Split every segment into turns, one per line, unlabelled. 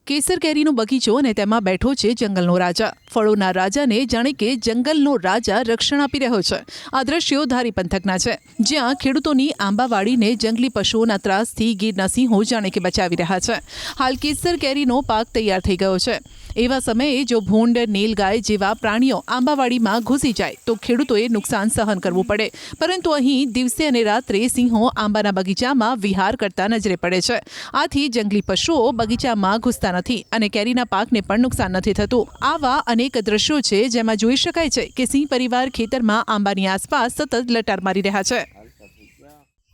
કેસર કેરીનો બગીચો અને તેમાં બેઠો છે જંગલનો રાજા. ફળોના રાજાને જાણે કે જંગલનો રાજા રક્ષણ આપી રહ્યો છે. આ દ્રશ્યો ધારી પંથકના છે, જ્યાં ખેડૂતોની આંબાવાડીને જંગલી પશુઓના ત્રાસથી ગીરના સિંહો જાણે કે બચાવી રહ્યા છે. હાલ કેસર કેરીનો પાક તૈયાર થઈ ગયો છે. એવા સમયે જો ભૂંડ, નીલગાય જેવા પ્રાણીઓ આંબાવાડીમાં ઘૂસી જાય તો ખેડૂતોએ નુકસાન સહન કરવું પડે. પરંતુ અહીં દિવસે અને રાત્રે સિંહો આંબાના બગીચામાં વિહાર કરતા નજરે પડે છે. આથી જંગલી પશુઓ બગીચામાં ઘૂસતા નથી અને કેરીના પાકને પણ નુકસાન નથી થતું. આવા અનેક દ્રશ્યો છે જેમાં જોઈ શકાય છે કે સિંહ પરિવાર ખેતરમાં આંબાની આસપાસ સતત લટાર મારી રહ્યા છે.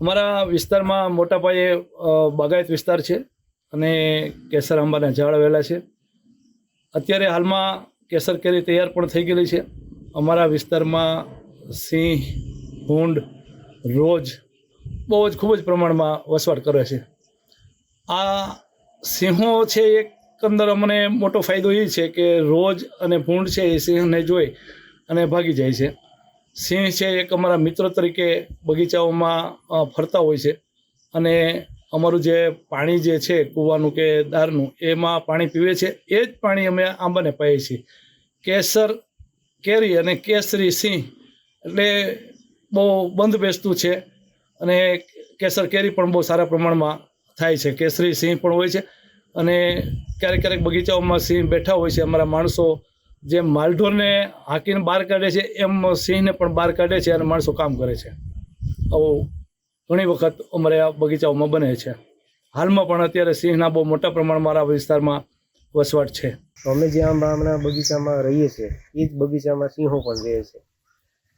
અમારા વિસ્તારમાં મોટા પાયે બાગાયત વિસ્તાર છે અને કેસર આંબાના ઝાડ આવેલા છે. અત્યારે હાલમાં કેસર કેરી તૈયાર પણ થઈ ગયેલી છે. અમારા વિસ્તારમાં સિંહ, ભૂંડ, રોજ ખૂબ જ પ્રમાણમાં વસવાટ કરે છે. આ સિંહો છે, એકંદર અમને મોટો ફાયદો એ છે કે રોજ અને ભૂંડ છે એ સિંહને જોઈ અને ભાગી જાય છે. સિંહ છે એક અમારા મિત્ર તરીકે બગીચાઓમાં ફરતા હોય છે અને અમારું જે પાણી જે છે કૂવાનું કે દારનું, એમાં પાણી પીવે છે. એ જ પાણી અમે આંબાને પાઈએ છીએ. કેસર કેરી અને કેસરી સિંહ એટલે બહુ બંધ બેસતું છે અને કેસર કેરી પણ બહુ સારા પ્રમાણમાં થાય છે. કેસરી સિંહ પણ હોય છે અને ક્યારેક બગીચાઓમાં સિંહ બેઠા હોય છે. અમારા માણસો જેમ માલઢોરને હાંકીને બહાર કાઢે છે એમ સિંહને પણ બહાર કાઢે છે અને માણસો કામ કરે છે. આવું ઘણી વખત અમારે આ બગીચાઓમાં બને છે. હાલમાં પણ અત્યારે સિંહના બહુ મોટા પ્રમાણમાં મારા વિસ્તારમાં વસવાટ છે.
અમે જે આંબાના બગીચામાં રહીએ છીએ એ જ બગીચામાં સિંહો પણ રહે છે,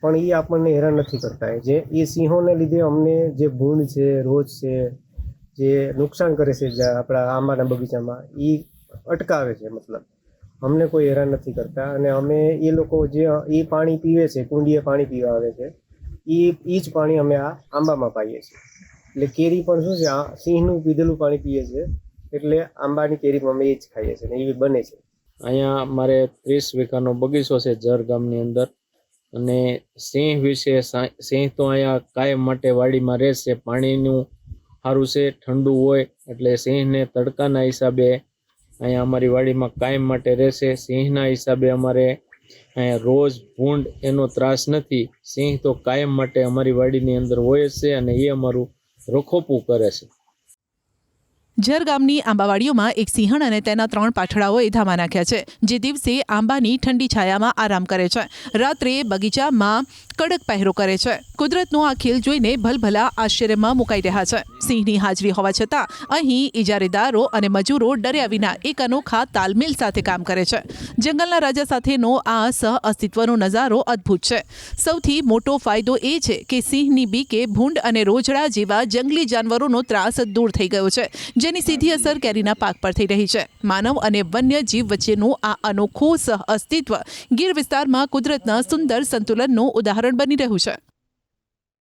પણ એ આપણને હેરાન નથી કરતા. એ સિંહોને લીધે અમને જે ભૂંડ છે, રોજ છે, જે નુકસાન કરે છે આપણા આંબાના બગીચામાં, એ અટકાવે છે. મતલબ અમને કોઈ હેરાન નથી કરતા. અને અમે એ લોકો જે એ પાણી પીવે છે, કુંડીએ પાણી પીવા આવે છે, એ જ પાણી અમે આ આંબામાં પાઈએ છીએ. એટલે કેરી પણ શું છે, આ સિંહનું પીધેલું પાણી પીએ છે, એટલે આંબાની કેરી પણ અમે એ જ ખાઈએ છીએ ને એવી બને છે.
અહીંયા મારે 30 વીઘાનો બગીચો છે જર ગામની અંદર, અને સિંહ વિશે સિંહ તો અહીંયા કાયમ માટે વાડીમાં રહેશે. પાણીનું સારું છે, ઠંડુ હોય એટલે સિંહને તડકાના હિસાબે અહીંયા અમારી વાડીમાં કાયમ માટે રહેશે. સિંહના હિસાબે અમારે અહીંયા રોજ ભૂંડ એનો ત્રાસ નથી. સિંહ તો કાયમ માટે અમારી વાડીની અંદર હોય જ છે અને એ અમારું રખોપું કરે છે.
ઝર ગામની આંબાવાડીઓમાં એક સિંહણ અને તેના 3 પાઠડાઓએ ધામા નાખ્યા છે, જે દિવસે આંબાની ઠંડી છાયામાં આરામ કરે છે, રાત્રે બગીચામાં કડક પહેરો કરે છે. કુદરતનો આ ખેલ જોઈને ભલભલા આશ્ચર્યમાં મુકાઈ રહ્યા છે. સિંહની હાજરી હોવા છતાં અહીં ઇજારેદારો અને મજૂરો ડર્યા વિના એક અનોખા તાલમેલ સાથે કામ કરે છે. જંગલના રાજા સાથેનો આ સહઅસ્તિત્વનો નજારો અદ્ભુત છે. સૌથી મોટો ફાયદો એ છે કે સિંહની બીકે ભૂંડ અને રોજડા જેવા જંગલી જાનવરોનો ત્રાસ દૂર થઈ ગયો છે, જેની સીધી અસર કેરીના પાક પર થઈ રહી છે. માનવ અને વન્ય જીવ વચ્ચેનું આ અનોખું સહઅસ્તિત્વ ગીર વિસ્તારમાં કુદરતના સુંદર સંતુલનનું ઉદાહરણ બની રહ્યું છે.